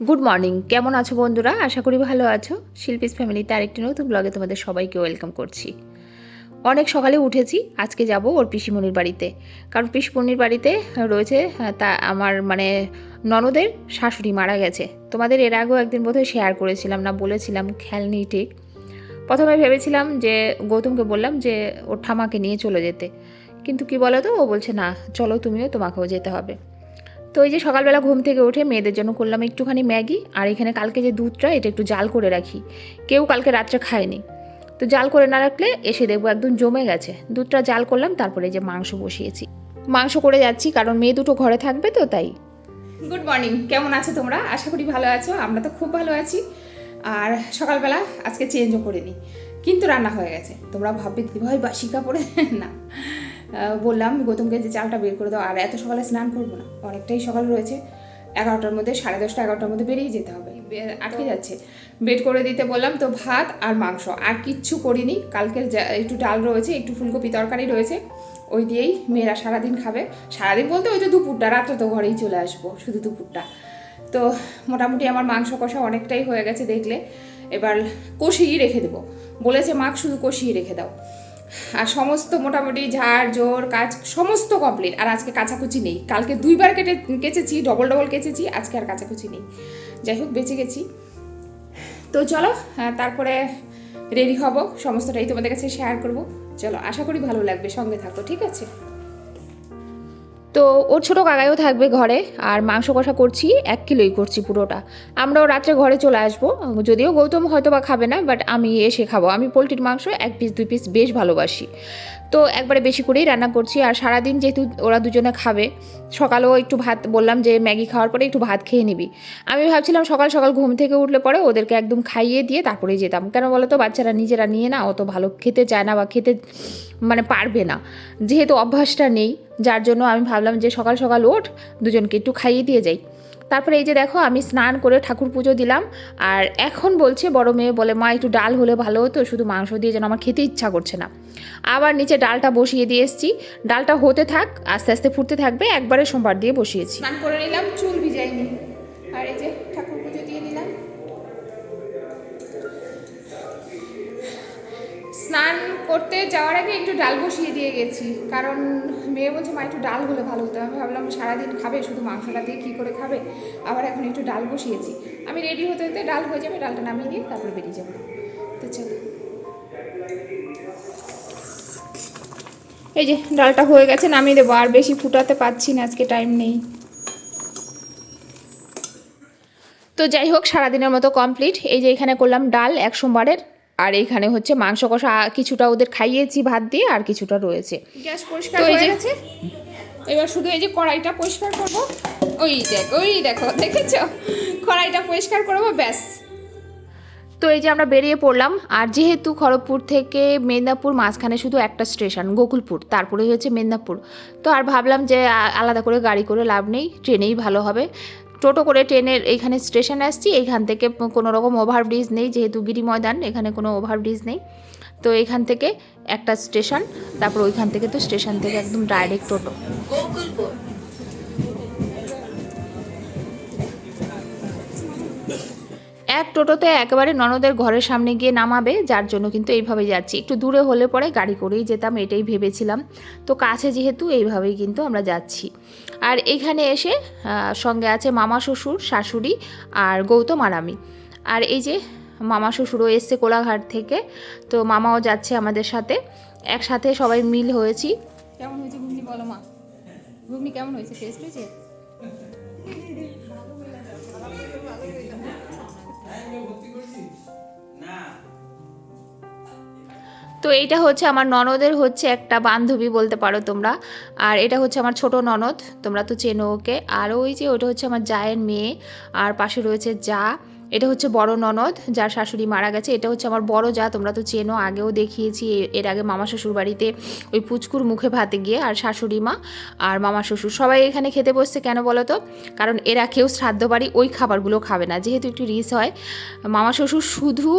Good morning, কেমন আছো বন্ধুরা? আশা করি ভালো আছো। শিল্পীস ফ্যামিলিতে আরেকটি নতুন ব্লগে তোমাদের সবাইকে ওয়েলকাম করছি। অনেক সকালে উঠেছি, আজকে যাব ওর পিসিমণির বাড়িতে, কারণ পিসিমণির বাড়িতে রয়েছে তা আমার ননদের শাশুড়ি মারা গেছে। তোমাদের এর আগেও একদিন বোধহয় শেয়ার করেছিলাম, না বলেছিলাম খেয়াল নেই ঠিক। প্রথমে ভেবেছিলাম যে গৌতমকে বললাম যে ওর ঠামাকে নিয়ে চলে যেতে, কিন্তু কি বলো তো, ও বলছে না চলো তুমিও, তোমাকেও যেতে হবে। তো এই যে সকালবেলা ঘুম থেকে উঠে মেয়েদের জন্য করলাম একটুখানি ম্যাগি, আর এখানে কালকে যে দুধটা এটা একটু জাল করে রাখি, কেউ কালকে রাত্রে খায়নি, তো জাল করে না রাখলে এসে দেখবো একদম জমে গেছে। দুধটা জাল করলাম, তারপরে যে মাংস বসিয়েছি, মাংস করে যাচ্ছি কারণ মেয়ে দুটো ঘরে থাকবে তো তাই। গুড মর্নিং, কেমন আছো তোমরা? আশা করি ভালো আছো, আমরা তো খুব ভালো আছি। আর সকালবেলা আজকে চেঞ্জও করে নিই, কিন্তু রান্না হয়ে গেছে। তোমরা ভাববে দিদিভাই বাসি কাপড়ে না, বললাম গৌতমকে যে চালটা বের করে দাও, আর এত সকালে স্নান করবো না, অনেকটাই সকাল রয়েছে। 11টার মধ্যে, 10:30 11টার মধ্যে বেরিয়ে যেতে হবে, আটকে যাচ্ছে। বের করে দিতে বললাম, তো ভাত আর মাংস, আর কিচ্ছু করিনি। কালকের একটু ডাল রয়েছে, একটু ফুলকপি তরকারি রয়েছে, ওই দিয়েই মেয়েরা সারাদিন খাবে। সারাদিন বলতে ওই তো দুপুরটা, রাত্রে তো ঘরেই চলে আসবো, শুধু দুপুরটা। তো মোটামুটি আমার মাংস কষা অনেকটাই হয়ে গেছে দেখলে। এবার কষিয়ে রেখে দেবো, বলেছে মাছ শুধু কষিয়ে রেখে দাও। আর সমস্ত মোটামুটি ঝাড় জোর কাজ সমস্ত কমপ্লিট। আর আজকে কাচাকুচি নেই, কালকে 2বার কেচেছি, ডবল কেচেছি, আজকে আর কাচাকুচি নেই। যাই হোক, বেঁচে গেছি। তো চলো তারপরে রেডি হব, সমস্তটাই তোমাদের কাছে শেয়ার করব। চলো, আশা করি ভালো লাগবে, সঙ্গে থাকো, ঠিক আছে? তো ওর ছোটো কাকাইও থাকবে ঘরে, আর মাংস কষা করছি 1 কিলোই করছি পুরোটা। আমরাও রাত্রে ঘরে চলে আসবো, যদিও গৌতম হয়তো বা খাবে না, বাট আমি এসে খাবো। আমি পোলট্রির মাংস 1 পিস 2 পিস বেশ ভালোবাসি, তো একবারে বেশি করেই রান্না করছি। আর সারাদিন যেহেতু ওরা দুজনে খাবে, সকালেও একটু ভাত বললাম যে ম্যাগি খাওয়ার পরে একটু ভাত খেয়ে নিবি। আমি ভাবছিলাম সকাল সকাল ঘুম থেকে উঠলে পরে ওদেরকে একদম খাইয়ে দিয়ে তারপরেই যেতাম, কেন বলো তো, বাচ্চারা নিজেরা নিয়ে না অত ভালো খেতে চায় না, বা খেতে পারবে না, যেহেতু অভ্যাসটা নেই। যার জন্য আমি ভাবলাম যে সকাল সকাল ওঠ, দুজনকে একটু খাইয়ে দিয়ে যাই। তারপরে এই যে দেখো, আমি স্নান করে ঠাকুর পুজো দিলাম। আর এখন বলছে বড় মেয়ে, বলে মা একটু ডাল হলে ভালো হতো, শুধু মাংস দিয়ে যেন আমার খেতে ইচ্ছা করছে না। আবার নিচে ডালটা বসিয়ে দিয়ে এসেছি, ডালটা হতে থাক, আস্তে আস্তে ফুটতে থাকবে। একবারে সোমবার দিয়ে বসিয়েছি। স্নান করে নিলাম, চুল ভিজাইনি, আর এই যে ঠাকুর পুজো দিয়ে দিলাম। স্নান করতে যাওয়ার আগে একটু ডাল বসিয়ে দিয়ে গেছি, কারণ মেয়ে বলছে মা একটু ডাল হলে ভালো হতো। আমি ভাবলাম সারাদিন খাবে শুধু মাংসটা দিয়ে, কী করে খাবে, আবার এখন একটু ডাল বসিয়েছি। আমি রেডি হতে হতে ডাল হয়ে যাবে, ডালটা নামিয়ে দিয়ে তারপরে বেরিয়ে যাবো। তো চলো, এই যে ডালটা হয়ে গেছে, নামিয়ে দেবো। আর বেশি ফুটাতে পারছি না, আজকে টাইম নেই। তো যাই হোক, সারাদিনের মতো কমপ্লিট। এই যে এখানে করলাম ডাল 1 সোমবারের, আর এইখানে হচ্ছে মাংস কষা, কিছুটা ওদের খাইয়েছি ভাত দিয়ে, আর কিছুটা রয়েছে। গ্যাস পরিষ্কার হয়ে গেছে, এবার শুধু এই যে কড়াইটা পরিষ্কার করব। ওই দেখো দেখেছো, কড়াইটা পরিষ্কার করবো, ব্যাস। তো এই যে আমরা বেরিয়ে পড়লাম। আর যেহেতু খড়গপুর থেকে মেদিনীপুর মাঝখানে শুধু একটা স্টেশন গোকুলপুর, তারপরে হচ্ছে মেদিনীপুর, তো আর ভাবলাম যে আলাদা করে গাড়ি করে লাভ নেই, ট্রেনেই ভালো হবে। টোটো করে ট্রেনের এইখানে স্টেশনে আসছি, এইখান থেকে কোনো রকম ওভারব্রিজ নেই, যেহেতু গিরি ময়দান, এখানে কোনো ওভারব্রিজ নেই। তো এখান থেকে একটা স্টেশন, তারপর ওইখান থেকে তো স্টেশন থেকে একদম ডাইরেক্ট টোটো গোকুলপুর। এক টোটোতে একেবারে ননদের ঘরের সামনে গিয়ে নামাবে, যার জন্য কিন্তু এইভাবে যাচ্ছি। একটু দূরে হলে পরে গাড়ি করেই যেতাম, এটাই ভেবেছিলাম। তো কাছে যেহেতু, এইভাবেই কিন্তু আমরা যাচ্ছি। আর এইখানে এসে সঙ্গে আছে মামা শ্বশুর, শাশুড়ি, আর গৌতম আর আমি। আর এই যে মামা শ্বশুরও এসছে কোলাঘাট থেকে, তো মামাও যাচ্ছে আমাদের সাথে, একসাথে সবাই মিল হয়েছি। কেমন হয়েছে ঘুগনি বলো মা, ঘুগনি কেমন হয়েছে, টেস্ট হয়েছে? তো এইটা হচ্ছে আমার ননদের হচ্ছে একটা বান্ধবী বলতে পারো তোমরা, আর এটা হচ্ছে আমার ছোট ননদ, তোমরা তো চেনো ওকে। আর ওই যে ওটা হচ্ছে আমার জায়ের মেয়ে, আর পাশে রয়েছে যা, এটা হচ্ছে বড় ননদ, যার শাশুড়ি মারা গেছে। এটা হচ্ছে আমার বড় যা, তোমরা তো চেনো, আগেও দেখিয়েছি। এর আগে মামা শ্বশুর বাড়িতে ওই পুচকুর মুখে ভাতে গিয়ে, আর শাশুড়ি মা আর মামা শ্বশুর সবাই এখানে খেতে বসছে। কেন বলো তো? কারণ এরা কেউ শ্রাদ্ধ বাড়ি ওই খাবারগুলো খাবে না, যেহেতু একটু রিস হয়। মামা শ্বশুর শুধু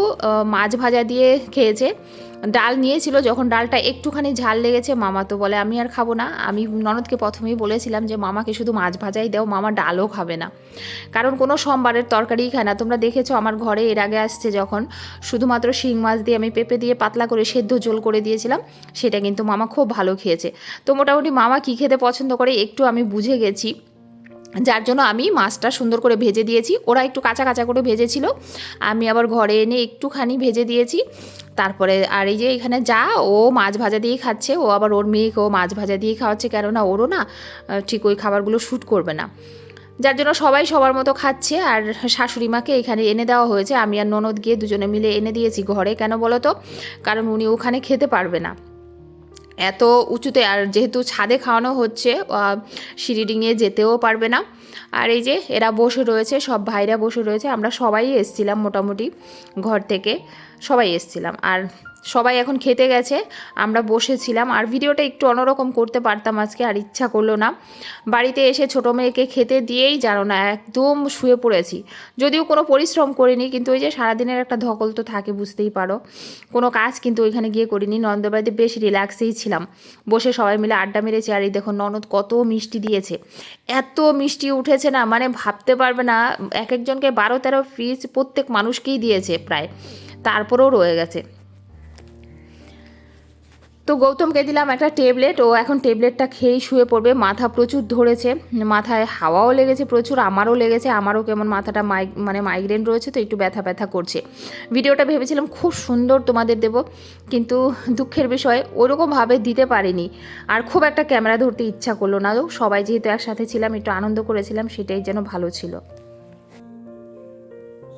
মাছ ভাজা দিয়ে খেয়েছে। ডাল নিয়েছিল, যখন ডালটা একটুখানি ঝাল লেগেছে মামা তো বলে আমি আর খাবো না। আমি ননদকে প্রথমেই বলেছিলাম যে মামাকে শুধু মাছ ভাজাই দাও, মামা ডালও খাবে না, কারণ কোনো সোমবারের তরকারিই খায় না। তোমরা দেখেছো আমার ঘরে এর আগে আসছে যখন, শুধুমাত্র শিং মাছ দিয়ে আমি পেঁপে দিয়ে পাতলা করে সেদ্ধ ঝোল করে দিয়েছিলাম, সেটা কিন্তু মামা খুব ভালো খেয়েছে। তো মোটামুটি মামা কী খেতে পছন্দ করে একটু আমি বুঝে গেছি, যার জন্য আমি মাছটা সুন্দর করে ভেজে দিয়েছি। ওরা একটু কাঁচা কাঁচা করে ভেজেছিল, আমি আবার ঘরে এনে একটুখানি ভেজে দিয়েছি। তারপরে আর এই যে এখানে যা, ও মাছ ভাজা দিয়েই খাচ্ছে, ও আবার ওর মেয়েকেও মাছ ভাজা দিয়েই খাওয়াচ্ছে, কেননা ওরও না ঠিক ওই খাবারগুলো শ্যুট করবে না, যার জন্য সবাই সবার মতো খাচ্ছে। আর শাশুড়ি মাকে এখানে এনে দেওয়া হয়েছে, আমি আর ননদ গিয়ে দুজনে মিলে এনে দিয়েছি ঘরে। কেন বলো তো? কারণ উনি ওখানে খেতে পারবে না এত উঁচুতে, আর যেহেতু ছাদে খাওয়ানো হচ্ছে, সিঁড়ি ডিঙিয়ে যেতেও পারবে না। আর এই যে এরা বসে রয়েছে, সব ভাইরা বসে রয়েছে, আমরা সবাই এসছিলাম মোটামুটি ঘর থেকে, সবাই এসছিলাম। আর সবাই এখন খেতে গেছে, আমরা বসেছিলাম। আর ভিডিওটা একটু অন্যরকম করতে পারতাম আজকে, আর ইচ্ছা করলো না। বাড়িতে এসে ছোটো মেয়েকে খেতে দিয়েই জানো না একদম শুয়ে পড়েছি, যদিও কোনো পরিশ্রম করিনি, কিন্তু ওই যে সারাদিনের একটা ধকল তো থাকে, বুঝতেই পারো। কোনো কাজ কিন্তু ওইখানে গিয়ে করিনি, ননদের বাড়িতে বেশ রিল্যাক্সেই ছিলাম, বসে সবাই মিলে আড্ডা মেরেছি। আর এই দেখো ননদ কত মিষ্টি দিয়েছে, এত মিষ্টি উঠেছে না, মানে ভাবতে পারবে না। এক একজনকে 12-13 পিস প্রত্যেক মানুষকেই দিয়েছে প্রায়, তারপরেও রয়ে গেছে। তো গৌতমকে দিলাম একটা ট্যাবলেট, ও এখন ট্যাবলেটটা খেয়েই শুয়ে পড়বে। মাথা প্রচুর ধরেছে, মাথায় হাওয়াও লেগেছে প্রচুর, আমারও লেগেছে, আমারও কেমন মাথাটা মানে মাইগ্রেন রয়েছে, তো একটু ব্যথা ব্যথা করছে। ভিডিওটা ভেবেছিলাম খুব সুন্দর তোমাদের দেব, কিন্তু দুঃখের বিষয় ওরকমভাবে দিতে পারিনি। আর খুব একটা ক্যামেরা ধরতে ইচ্ছা করলো না, সবাই যেহেতু একসাথে ছিলাম, একটু আনন্দ করেছিলাম, সেটাই যেন ভালো ছিল।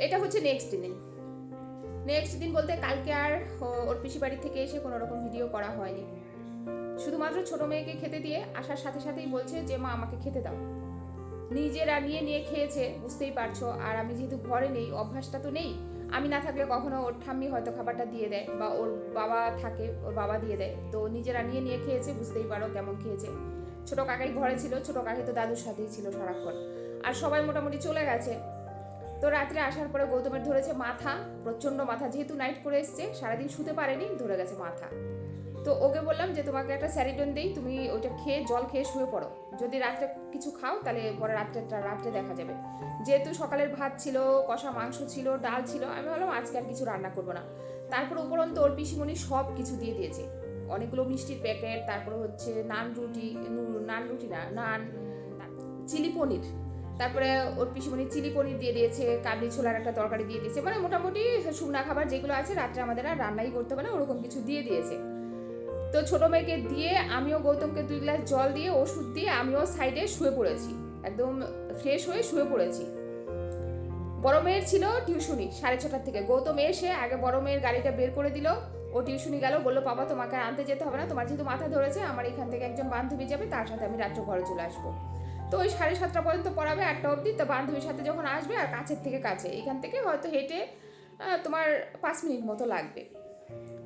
এটা হচ্ছে নেক্সট দিন বলতে কালকে আর ওর পিসি বাড়ি থেকে এসে কোনো রকম ভিডিও করা হয়নি। শুধুমাত্র ছোট মেয়েকে খেতে দিয়ে আসার সাথে সাথেই বলছে যে মা আমাকে খেতে দাও। নিজেরা নিয়ে খেয়েছে, বুঝতেই পারছো। আর আমি যেহেতু ঘরে নেই, অভ্যাসটা তো নেই, আমি না থাকলে কখনো ওর ঠাম্মি হয়তো খাবারটা দিয়ে দেয়, বা ওর বাবা থাকে, ওর বাবা দিয়ে দেয়। তো নিজেরা নিয়ে খেয়েছে, বুঝতেই পারো কেমন খেয়েছে। ছোট কাকাই ঘরে ছিল, ছোট কাকি তো দাদুর সাথেই ছিল সারাক্ষণ। আর সবাই মোটামুটি চলে গেছে। তো রাত্রে আসার পরে গৌতমের ধরেছে মাথা, প্রচণ্ড মাথা, যেহেতু নাইট করে এসছে, সারাদিন শুতে পারেনি, ধরে গেছে মাথা। তো ওকে বললাম যে তোমাকে একটা স্যারিডন দেই, তুমি ওইটা খেয়ে জল খেয়ে শুয়ে পড়ো, যদি রাত্রে কিছু খাও তাহলে পরে রাত্রে দেখা যাবে। যেহেতু সকালের ভাত ছিল, কষা মাংস ছিল, ডাল ছিল, আমি ভাবলাম আজকে আর কিছু রান্না করবো না। তারপর উপরন্তু ওর পিসিমণি সব কিছু দিয়ে দিয়েছে, অনেকগুলো মিষ্টির প্যাকেট, তারপরে হচ্ছে নান, চিলি পনির, তারপরে ওর পিসিমণি চিলি পনির দিয়ে দিয়েছে, কাবলি ছোলার একটা তরকারি দিয়ে দিয়েছে, মানে মোটামুটি শুকনা খাবার যেগুলো আছে রাত্রে আমাদের আর রান্নাই করতে হবে না, ওরকম কিছু দিয়ে দিয়েছে। তো ছোট মেয়েকে দিয়ে আমিও গৌতমকে 2 গ্লাস জল দিয়ে ওষুধ দিয়ে আমিও সাইডে শুয়ে পড়েছি, একদম ফ্রেশ হয়ে শুয়ে পড়েছি। বড় মেয়ের ছিল টিউশনি 6:30 থেকে। গৌতম এসে আগে বড় মেয়ের গাড়িটা বের করে দিল, ও টিউশনি গেল, বললো বাবা তোমাকে আনতে যেতে হবে না, তোমার যেহেতু মাথা ধরেছে, আমার এখান থেকে একজন বান্ধবী যাবে, তার সাথে আমি রাত্রে ঘরে চলে আসবো। তো ওই 7:30 পর্যন্ত পড়াবে, 8টা অবধি। তো বান্ধবীর সাথে যখন আসবে, আর কাছের থেকে কাছে, এখান থেকে হয়তো হেঁটে তোমার 5 মিনিট মতো লাগবে।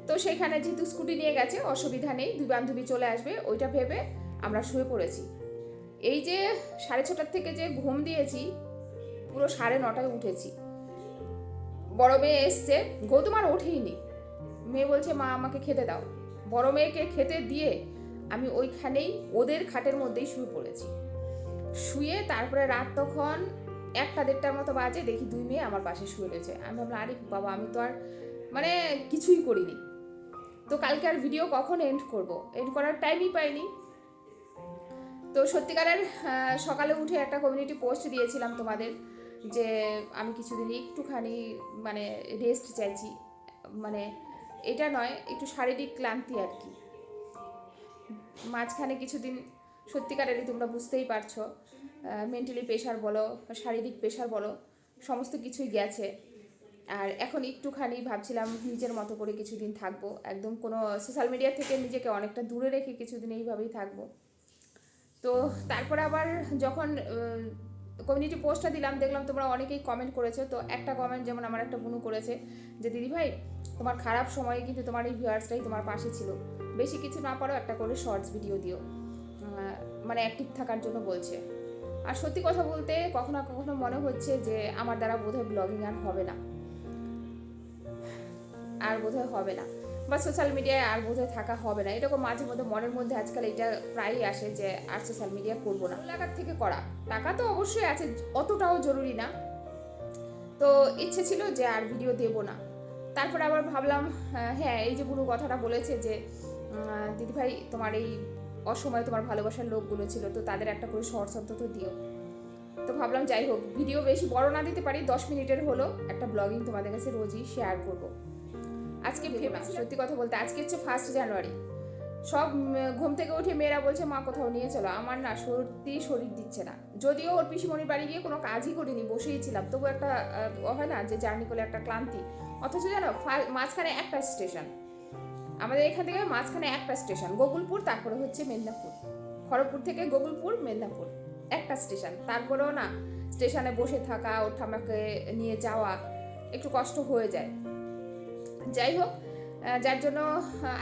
তো সেখানে যেহেতু স্কুটি নিয়ে গেছে, অসুবিধা নেই, 2 বান্ধবী চলে আসবে, ওইটা ভেবে আমরা শুয়ে পড়েছি। এই যে 6:30 থেকে যে ঘুম দিয়েছি, পুরো 9:30 উঠেছি। বড় মেয়ে এসছে, গৌতম আর ওঠেইনি। মেয়ে বলছে মা আমাকে খেতে দাও। বড় মেয়েকে খেতে দিয়ে আমি ওইখানেই ওদের খাটের মধ্যেই শুয়ে পড়েছি। শুয়ে তারপরে রাত তখন 1-1:30 মতো বাজে, দেখি 2 মেয়ে আমার পাশে শুয়ে রয়েছে। আমি ভাবলাম আরে বাবা, আমি তো আর মানে কিছুই করিনি, তো কালকে আর ভিডিও কখন এন্ড করার টাইমই পাইনি। তো সত্যিকারের সকালে উঠে একটা কমিউনিটি পোস্ট দিয়েছিলাম তোমাদের, যে আমি কিছুদিন একটুখানি মানে রেস্ট চাইছি, মানে এটা নয়, একটু শারীরিক ক্লান্তি আর কি। মাঝখানে কিছুদিন সত্যিকারেরই তোমরা বুঝতেই পারছো, মেন্টালি প্রেশার বলো, শারীরিক প্রেশার বলো, সমস্ত কিছুই গেছে। আর এখন একটুখানি ভাবছিলাম নিজের মতো করে কিছুদিন থাকবো, একদম কোনো সোশ্যাল মিডিয়া থেকে নিজেকে অনেকটা দূরে রেখে কিছুদিন এইভাবেই থাকবো। তো তারপরে আবার যখন কমিউনিটি পোস্টটা দিলাম, দেখলাম তোমরা অনেকেই কমেন্ট করেছো। তো একটা কমেন্ট যেমন আমার একটা বুনু করেছে যে দিদিভাই তোমার খারাপ সময়ে কিন্তু তোমার এই ভিউয়ার্সটাই তোমার পাশে ছিল, বেশি কিছু না পারো একটা করে শর্টস ভিডিও দিও, মানে অ্যাক্টিভ থাকার জন্য বলছে। আর সত্যি কথা বলতে কখনো কখনো মনে হচ্ছে যে আমার দ্বারা বোধহয় ব্লগিং আর হবে না, বা সোশ্যাল মিডিয়ায় আর বোধহয় থাকা হবে না, এরকম মাঝে মধ্যে মনের মধ্যে আজকাল এটা প্রায়ই আসে যে আর সোশ্যাল মিডিয়া করবো না। লাগার থেকে করা, টাকা তো অবশ্যই আছে, অতটাও জরুরি না। তো ইচ্ছে ছিল যে আর ভিডিও দেব না। তারপর আবার ভাবলাম হ্যাঁ, এই যে পুরো কথাটা বলেছে যে দিদিভাই তোমার এই অসময়ে তোমার ভালোবাসার লোকগুলো ছিল, তো তাদের একটা করে শর্টস অন্তত দিও। তো ভাবলাম যাই হোক, ভিডিও বেশি বড় না দিতে পারি, 10 মিনিটের হলো একটা ব্লগিং তোমাদের কাছে রোজই শেয়ার করব। আজকে ভেবেছি, সত্যি কথা বলতে আজকে হচ্ছে 1 জানুয়ারি, সব ঘুম থেকে উঠে মেয়েরা বলছে মা কোথাও নিয়ে চলো। আমার না সত্যি শরীর দিচ্ছে না, যদিও ওর পিসিমণির বাড়ি গিয়ে কোনো কাজই করিনি, বসেই ছিলাম, তবু একটা হয় না যে জার্নি করলে একটা ক্লান্তি। অথচ জানো মাঝখানে একটা স্টেশন, আমাদের এখান থেকে মাঝখানে একটা স্টেশন গোকুলপুর, তারপরে হচ্ছে মেদিনীপুর, খড়গপুর থেকে গোকুলপুর মেদিনীপুর একটা স্টেশন। তারপরেও না স্টেশনে বসে থাকা, ওর ঠাম্মাকে নিয়ে যাওয়া একটু কষ্ট হয়ে যায়। যাই হোক, যার জন্য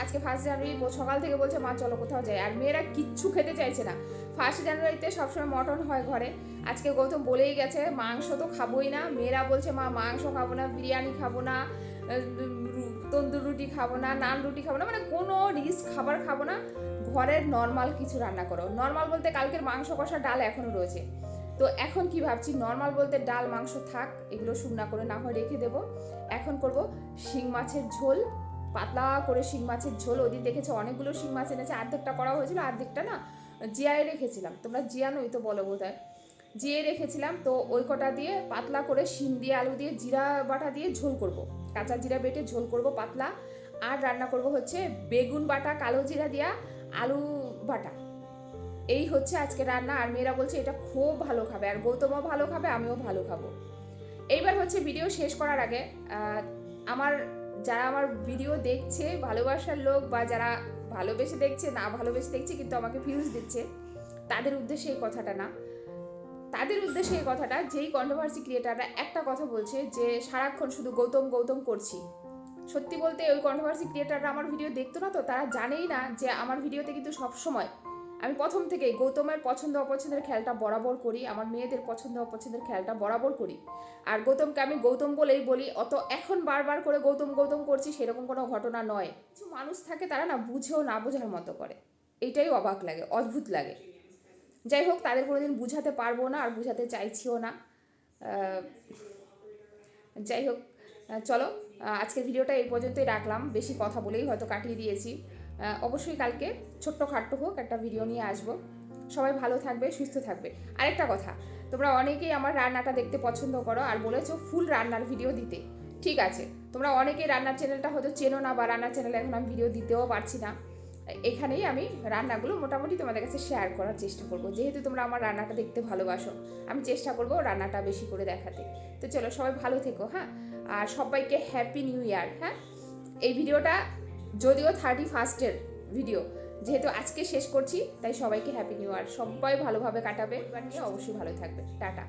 আজকে 1 জানুয়ারি সকাল থেকে বলছে মা চলো কোথাও যাই, আর মেয়েরা কিচ্ছু খেতে চাইছে না। 1 জানুয়ারিতে সবসময় মটন হয় ঘরে, আজকে গৌতম বলেই গেছে মাংস তো খাবোই না। মেয়েরা বলছে মা মাংস খাবো না, বিরিয়ানি খাবো না, তন্দুর রুটি খাবো না, নান রুটি খাবো না, মানে কোনো রিচ খাবার খাবো না, ঘরের নর্মাল কিছু রান্না করো। নর্মাল বলতে কালকের মাংস কষা ডাল এখনও রয়েছে, তো এখন কি ভাবছি নর্মাল বলতে ডাল মাংস থাক, এগুলো শুকনা করে না হয় রেখে দেবো। এখন করব শিং মাছের ঝোল, পাতলা করে শিং মাছের ঝোল। ওদিন দেখেছো অনেকগুলো শিং মাছ এনেছে, অর্ধেকটা করা হয়েছিল, অর্ধেকটা না জিয়ায় রেখেছিলাম, তোমরা জিয়া নই তো বলো বোধ হয়, জিয়ে রেখেছিলাম। তো ওই কটা দিয়ে পাতলা করে শিম দিয়ে আলু দিয়ে জিরা বাটা দিয়ে ঝোল করব, কাঁচা জিরা বেটে ঝোল করব পাতলা। আর রান্না করব হচ্ছে বেগুন বাটা, কালো জিরা দিয়া আলু বাটা। এই হচ্ছে আজকে রান্না। আর মেয়েরা বলছে এটা খুব ভালো খাবে, আর গৌতমও ভালো খাবে, আমিও ভালো খাবো। এইবার হচ্ছে ভিডিও শেষ করার আগে যারা আমার ভিডিও দেখছে, ভালোবাসার লোক, বা যারা ভালোবেসে দেখছে, না ভালোবেসে দেখছে কিন্তু আমাকে ভিউজ দিচ্ছে, তাদের উদ্দেশ্যে এই কথাটা না, তাদের উদ্দেশ্যে এই কথাটা, যেই কন্ট্রোভার্সি ক্রিয়েটাররা একটা কথা বলছে যে সারাক্ষণ শুধু গৌতম গৌতম করছি। সত্যি বলতে ওই কন্ট্রোভার্সি ক্রিয়েটাররা আমার ভিডিও দেখতো না, তো তারা জানেই না যে আমার ভিডিওতে কিন্তু সবসময় আমি প্রথম থেকেই গৌতমের পছন্দ অপছন্দের খেয়ালটা বরাবর করি, আমার মেয়েদের পছন্দ অপছন্দের খেয়ালটা বরাবর করি। আর গৌতমকে আমি গৌতম বলেই বলি, অত এখন বারবার করে গৌতম গৌতম করছি সেরকম কোনো ঘটনা নয়। কিছু মানুষ থাকে তারা না বুঝেও না বোঝার মতো করে, এইটাই অবাক লাগে, অদ্ভুত লাগে। যাই হোক, তাদের কোনোদিন বুঝাতে পারবো না, আর বুঝাতে চাইছিও না। যাই হোক, চলো আজকের ভিডিওটা এই পর্যন্তই রাখলাম, বেশি কথা বলেই হয়তো কাটিয়ে দিয়েছি। অবশ্যই কালকে ছোট্ট খাট্ট হোক একটা ভিডিও নিয়ে আসবো। সবাই ভালো থাকবে, সুস্থ থাকবে। আরেকটা কথা, তোমরা অনেকেই আমার রান্নাটা দেখতে পছন্দ করো আর বলেছো ফুল রান্নার ভিডিও দিতে। ঠিক আছে, তোমরা অনেকেই রান্নার চ্যানেলটা হয়তো চেনো না, বা রান্নার চ্যানেলে এখন আমি ভিডিও দিতেও পারছি না। এখানেই আমি রান্নাগুলো মোটামুটি তোমাদের কাছে শেয়ার করার চেষ্টা করব, যেহেতু তোমরা আমার রান্নাটা দেখতে ভালোবাসো, আমি চেষ্টা করবো রান্নাটা বেশি করে দেখাতে। তো চলো, সবাই ভালো থেকো, হ্যাঁ। আর সবাইকে হ্যাপি নিউ ইয়ার। হ্যাঁ, এই ভিডিওটা যদিও 31 ভিডিও, যেহেতু আজকে শেষ করছি, তাই সবাইকে হ্যাপি নিউ ইয়ার। সবাই ভালোভাবে কাটাবে, এবার নিয়ে অবশ্যই ভালো থাকবে। টাটা।